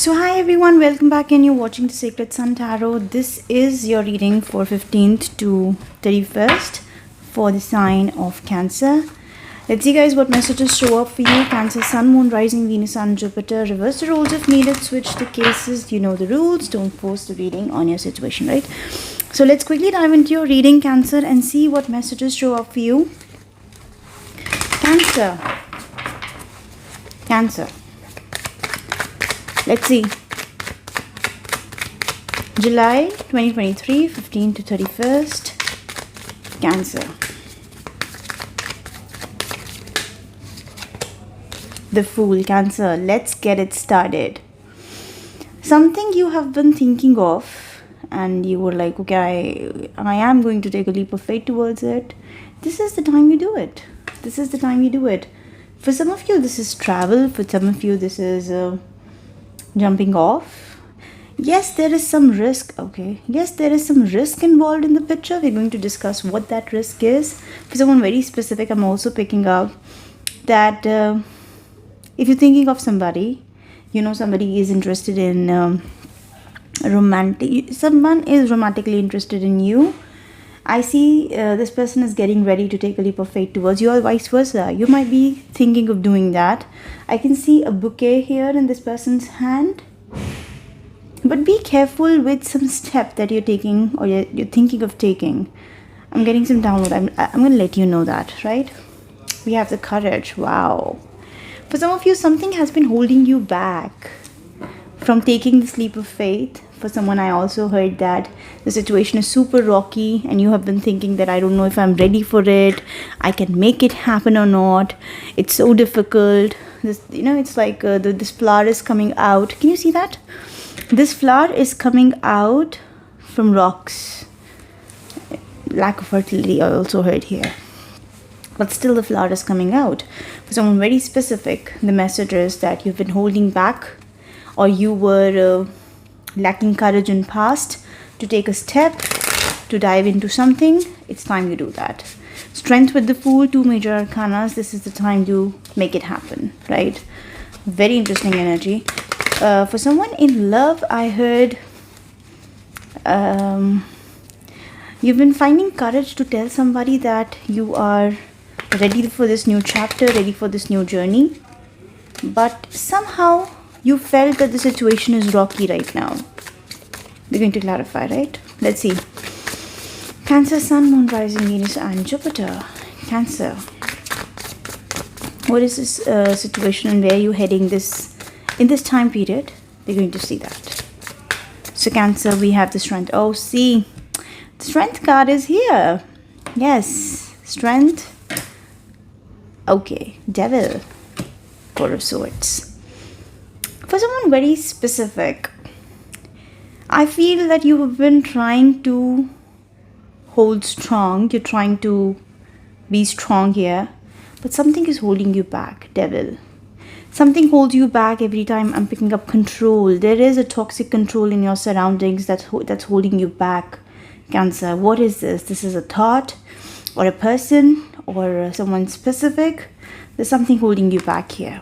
So hi everyone, welcome back and you're watching the Sacred Sun Tarot. This is your reading for 15th to 31st for the sign of Cancer. Let's see guys what messages show up for you. Cancer, Sun, Moon, Rising, Venus, Sun, Jupiter. Reverse the roles if needed, switch the cases. You know the rules. Don't force the reading on your situation, right? So let's quickly dive into your reading, Cancer, and see what messages show up for you. Cancer. Cancer. Let's see. July 2023, 15 to 31st. Cancer. The Fool, Cancer. Let's get it started. Something you have been thinking of and you were like, okay, I am going to take a leap of faith towards it. This is the time you do it. This is the time you do it. For some of you, this is travel. For some of you, this is jumping off. Yes, there is some risk. Okay. Yes, there is some risk involved in the picture. We're going to discuss what that risk is. For someone very specific, I'm also picking up that if you're thinking of somebody, you know somebody is interested in someone is romantically interested in you. I see this person is getting ready to take a leap of faith towards you, or vice versa. You might be thinking of doing that. I can see a bouquet here in this person's hand. But be careful with some step that you're taking or you're thinking of taking. I'm getting some download. I'm going to let you know that, right? We have the Courage. Wow. For some of you, something has been holding you back from taking this leap of faith. For someone, I also heard that the situation is super rocky and you have been thinking that I don't know if I'm ready for it. I can make it happen or not. It's so difficult. It's like this flower is coming out. Can you see that? This flower is coming out from rocks. Lack of fertility, I also heard here. But still the flower is coming out. For someone very specific, the message is that you've been holding back or you were lacking courage in past to take a step, to dive into something. It's time you do that. Strength with the Fool, 2 major arcanas. This is the time to make it happen, right? Very interesting energy. For someone in love, I heard you've been finding courage to tell somebody that you are ready for this new chapter, ready for this new journey. But somehow you felt that the situation is rocky right now. We're going to clarify, right? Let's see. Cancer, Sun, Moon, Rising, Venus, and Jupiter. Cancer. What is this situation and where are you heading in this time period? We're going to see that. So Cancer, we have the Strength. Oh, see. The Strength card is here. Yes. Strength. Okay. Devil. Four of Swords. For someone very specific, I feel that you have been trying to hold strong. You're trying to be strong here. But something is holding you back, Devil. Something holds you back every time I'm picking up control. There is a toxic control in your surroundings that's holding you back, Cancer. What is this? This is a thought or a person or someone specific. There's something holding you back here.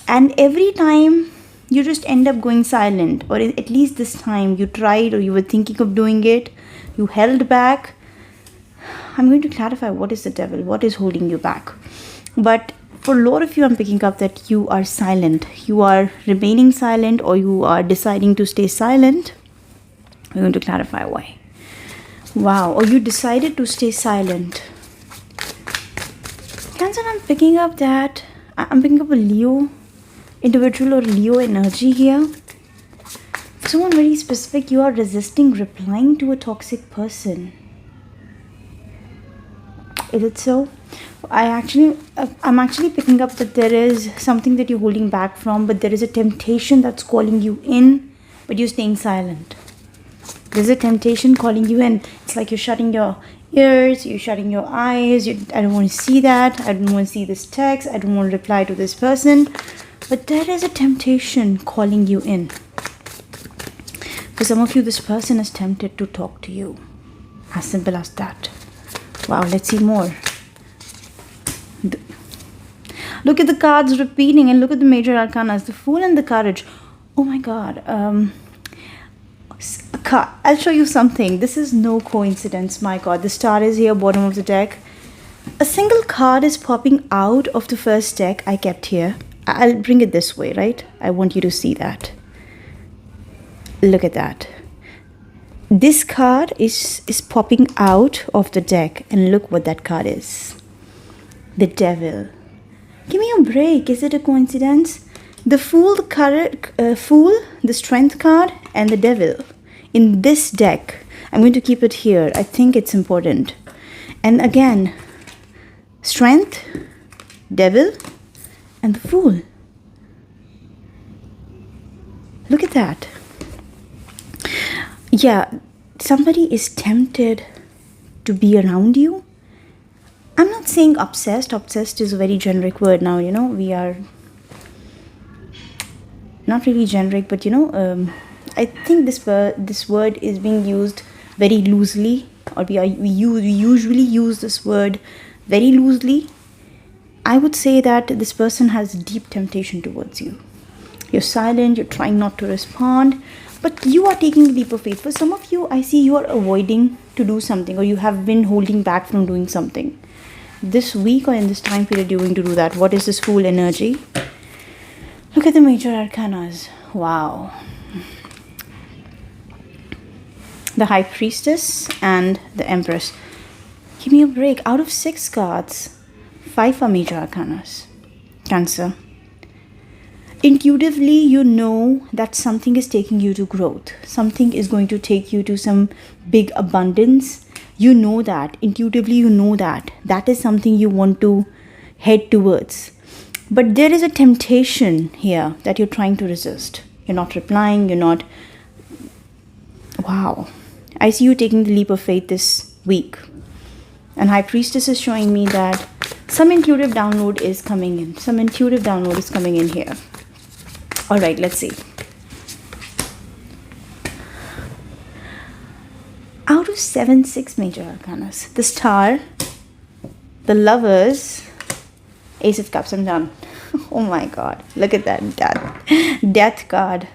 And every time you just end up going silent, or at least this time you tried or you were thinking of doing it, you held back. I'm going to clarify what is the Devil, what is holding you back. But for a lot of you, I'm picking up that you are silent. You are remaining silent or you are deciding to stay silent. I'm going to clarify why. Wow, or you decided to stay silent. Cancer, I'm picking up a Leo individual or Leo energy here. For someone very specific, you are resisting replying to a toxic person. Is it so? I'm actually picking up that there is something that you're holding back from, but there is a temptation that's calling you in, but you're staying silent. There's a temptation calling you in. It's like you're shutting your ears, you're shutting your eyes. I don't want to see that. I don't want to see this text. I don't want to reply to this person. But there is a temptation calling you in. For some of you, this person is tempted to talk to you. As simple as that. Wow, let's see more. Look at the cards repeating and look at the major arcanas, the Fool and the Courage. Oh my god. I'll show you something. This is no coincidence. My god, the star is here, bottom of the deck. A single card is popping out of the first deck I kept here. I'll bring it this way, right? I want you to see that. Look at that. This card is popping out of the deck, and look what that card is. The Devil. Give me a break. Is it a coincidence? The Fool, the Strength card, and the Devil. In this deck, I'm going to keep it here. I think it's important. And again, Strength, Devil, and the Fool. Look at that. Yeah, somebody is tempted to be around you. I'm not saying obsessed. Obsessed is a very generic word now, you know. We are not really generic, but I think this word is being used very loosely, or we usually use this word very loosely. I would say that this person has deep temptation towards you. You're silent, you're trying not to respond, but you are taking a leap of faith. For some of you, I see you are avoiding to do something, or you have been holding back from doing something. This week or in this time period, you're going to do that. What is this Fool energy? Look at the major arcanas. Wow. The High Priestess and the Empress. Give me a break. Out of 6 cards, 5 are major arcanas. Cancer. Intuitively, you know that something is taking you to growth. Something is going to take you to some big abundance. You know that. Intuitively, you know that. That is something you want to head towards. But there is a temptation here that you're trying to resist. You're not replying. You're not... Wow. I see you taking the leap of faith this week. And High Priestess is showing me that some intuitive download is coming in. Some intuitive download is coming in here. All right, let's see. Out of 6 major arcanas, the Star, the Lovers, Ace of Cups. I'm done. Oh my god, look at that. Death card.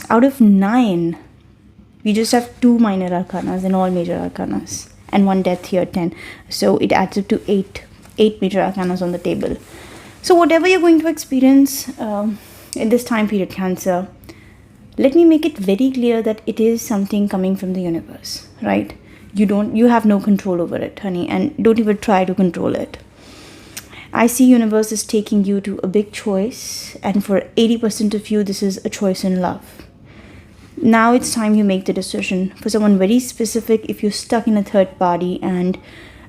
Out of 9, we just have 2 minor arcanas and all major arcanas, and 1 death here, 10. So it adds up to 8 major arcanas on the table. So whatever you're going to experience in this time period, Cancer, let me make it very clear that it is something coming from the universe, right? You have no control over it, honey, and don't even try to control it. I see universe is taking you to a big choice, and for 80% of you, this is a choice in love. Now it's time you make the decision. For someone very specific, if you're stuck in a third party and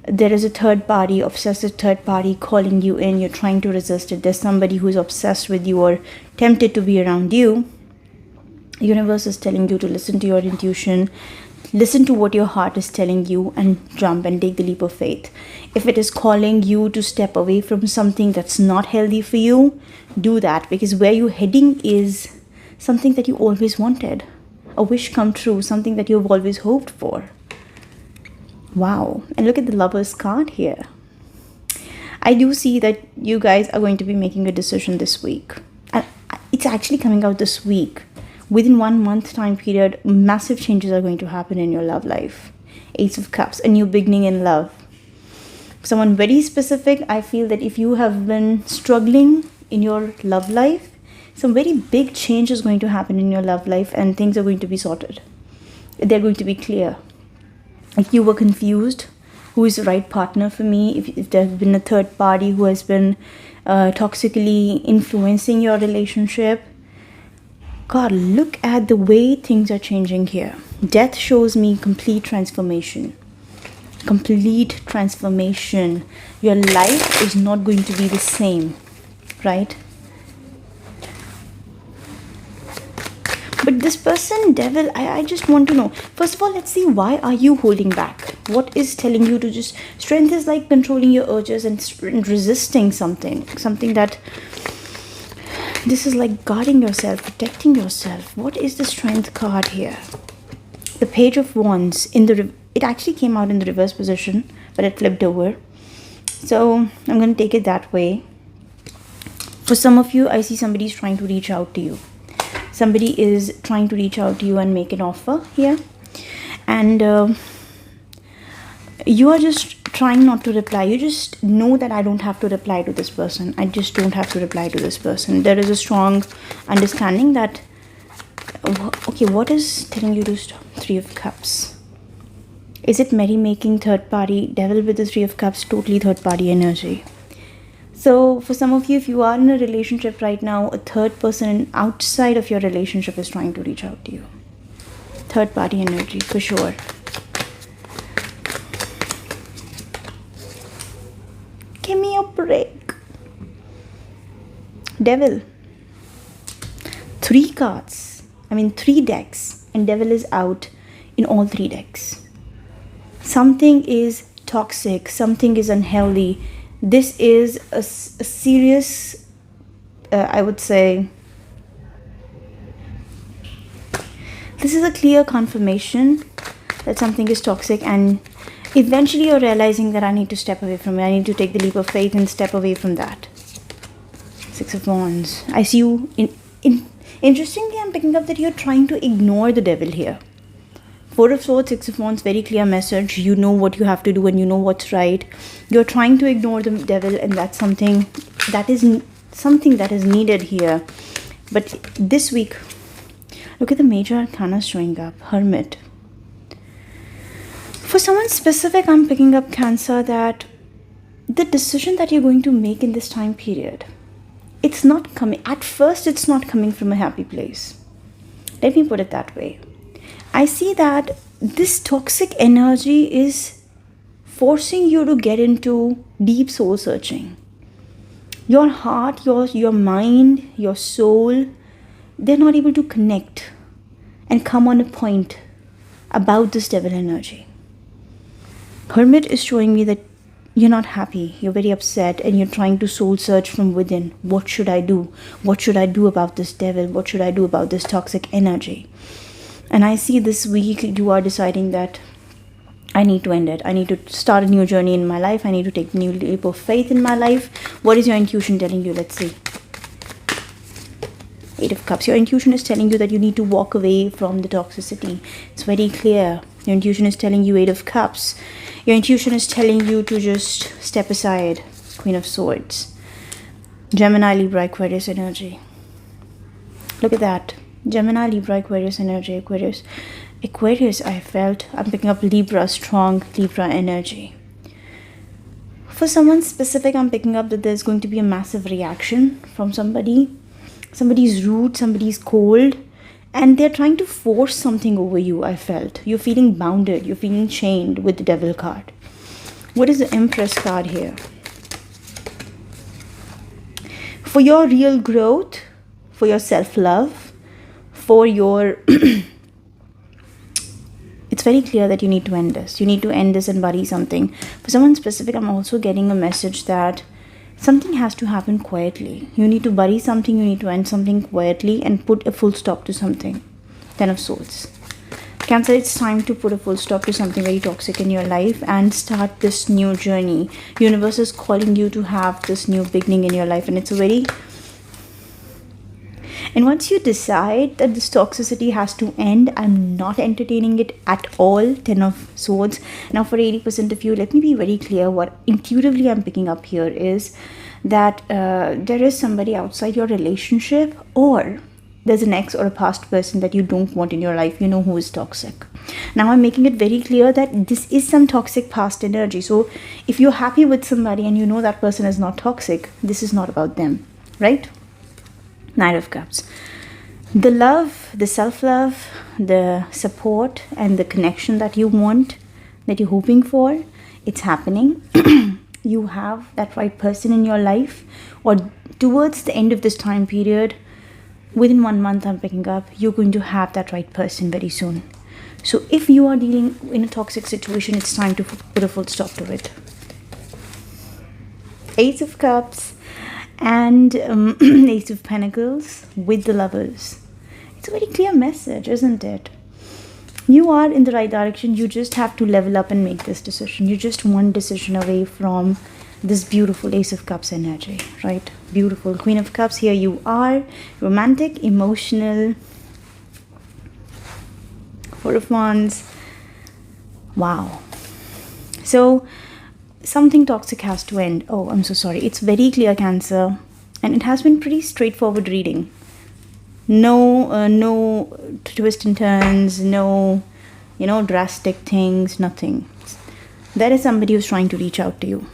there is a third party, obsessive third party calling you in, you're trying to resist it, there's somebody who's obsessed with you or tempted to be around you, universe is telling you to listen to your intuition, listen to what your heart is telling you, and jump and take the leap of faith. If it is calling you to step away from something that's not healthy for you, do that, because where you're heading is something that you always wanted, a wish come true, something that you've always hoped for. Wow. And look at the Lover's card here. I do see that you guys are going to be making a decision this week. And it's actually coming out this week. Within 1 month time period, massive changes are going to happen in your love life. Ace of Cups, a new beginning in love. Someone very specific, I feel that if you have been struggling in your love life, some very big change is going to happen in your love life, and things are going to be sorted. They're going to be clear. If you were confused, who is the right partner for me, if there's been a third party who has been toxically influencing your relationship, God, look at the way things are changing here. Death shows me complete transformation. Complete transformation. Your life is not going to be the same, right? But this person, Devil, I just want to know. First of all, let's see, why are you holding back? What is telling you to just... Strength is like controlling your urges and resisting something. Something that... This is like guarding yourself, protecting yourself. What is the Strength card here? The Page of Wands. It actually came out in the reverse position, but it flipped over. So I'm going to take it that way. For some of you, I see somebody's trying to reach out to you. Somebody is trying to reach out to you and make an offer here. And you are just trying not to reply. You just know that I don't have to reply to this person. I just don't have to reply to this person. There is a strong understanding that, okay, what is telling you to stop? Three of Cups. Is it merrymaking, third party? Devil with the Three of Cups, totally third party energy. So for some of you, if you are in a relationship right now, a third person outside of your relationship is trying to reach out to you. Third party energy, for sure. Give me a break. Devil. 3 cards. I mean 3 decks. And Devil is out in all 3 decks. Something is toxic. Something is unhealthy. This is a serious, I would say, this is a clear confirmation that something is toxic, and eventually you're realizing that I need to step away from it. I need to take the leap of faith and step away from that. 6 of Wands. I see you, interestingly, I'm picking up that you're trying to ignore the devil here. 4 of Swords, 6 of Wands, very clear message. You know what you have to do and you know what's right. You're trying to ignore the devil, and that's something that is needed here. But this week, look at the major arcana showing up. Hermit. For someone specific, I'm picking up, Cancer, that the decision that you're going to make in this time period, it's not coming, at first it's not coming from a happy place. Let me put it that way. I see that this toxic energy is forcing you to get into deep soul searching. Your heart, your mind, your soul, they're not able to connect and come on a point about this devil energy. Hermit is showing me that you're not happy, you're very upset, and you're trying to soul search from within. What should I do? What should I do about this devil? What should I do about this toxic energy? And I see this week you are deciding that I need to end it. I need to start a new journey in my life. I need to take a new leap of faith in my life. What is your intuition telling you? Let's see. 8 of Cups. Your intuition is telling you that you need to walk away from the toxicity. It's very clear. Your intuition is telling you 8 of Cups. Your intuition is telling you to just step aside. Queen of Swords. Gemini, Libra, Aquarius energy. Look at that. Gemini, Libra, Aquarius energy. Aquarius, I'm picking up Libra, strong Libra energy. For someone specific, I'm picking up that there's going to be a massive reaction from somebody. Somebody's rude, somebody's cold, and they're trying to force something over you, I felt. You're feeling bounded, you're feeling chained with the Devil card. What is the Empress card here? For your real growth, for your self-love, for your it's very clear that you need to end this. You need to end this and bury something. For someone specific, I'm also getting a message that something has to happen quietly. You need to bury something, you need to end something quietly and put a full stop to something. 10 of Swords. Cancer, it's time to put a full stop to something very toxic in your life and start this new journey. Universe is calling you to have this new beginning in your life, and it's a very... And once you decide that this toxicity has to end, I'm not entertaining it at all. 10 of Swords. Now for 80% of you, let me be very clear. What intuitively I'm picking up here is that there is somebody outside your relationship, or there's an ex or a past person that you don't want in your life. You know who is toxic. Now I'm making it very clear that this is some toxic past energy. So if you're happy with somebody and you know that person is not toxic, this is not about them, right? 9 of Cups. The love, the self-love, the support and the connection that you want, that you're hoping for, it's happening. You have that right person in your life, or towards the end of this time period, within 1 month I'm picking up, you're going to have that right person very soon. So if you are dealing in a toxic situation, it's time to put a full stop to it. Ace of Cups and Ace of Pentacles with the Lovers. It's a very clear message, isn't it? You are in the right direction. You just have to level up and make this decision. You're just one decision away from this beautiful Ace of Cups energy, right? Beautiful Queen of Cups. Here you are, romantic, emotional, Four of Wands. Wow. So something toxic has to end. Oh, I'm so sorry. It's very clear, Cancer, and it has been pretty straightforward reading. No twists and turns, no, drastic things, nothing. There is somebody who's trying to reach out to you.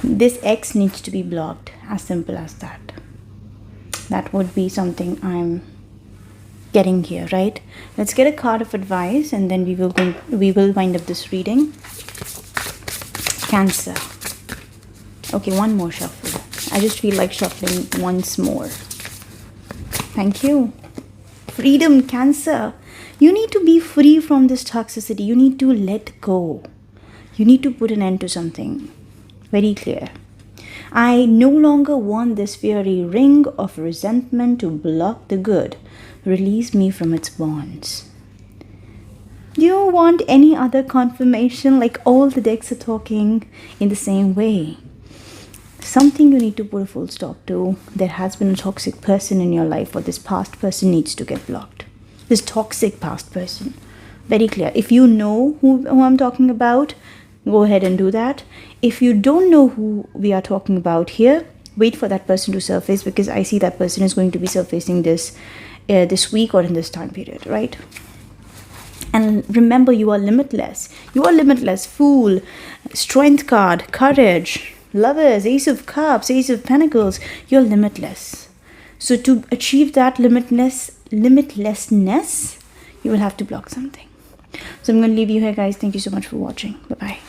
This ex needs to be blocked, as simple as that. That would be something I'm getting here, right? Let's get a card of advice, and then we will wind up this reading. Cancer. Okay, one more shuffle. I just feel like shuffling once more. Thank you. Freedom, Cancer. You need to be free from this toxicity. You need to let go. You need to put an end to something. Very clear. I no longer want this fiery ring of resentment to block the good. Release me from its bonds. Do you want any other confirmation? Like all the decks are talking in the same way. Something you need to put a full stop to. There has been a toxic person in your life, or this past person needs to get blocked. This toxic past person. Very clear. If you know who I'm talking about, go ahead and do that. If you don't know who we are talking about here, wait for that person to surface, because I see that person is going to be surfacing this week or in this time period, right? And remember, you are limitless. You are limitless. Fool, Strength card, Courage, Lovers, Ace of Cups, Ace of Pentacles. You're limitless. So to achieve that limitlessness, you will have to block something. So I'm going to leave you here, guys. Thank you so much for watching. Bye-bye.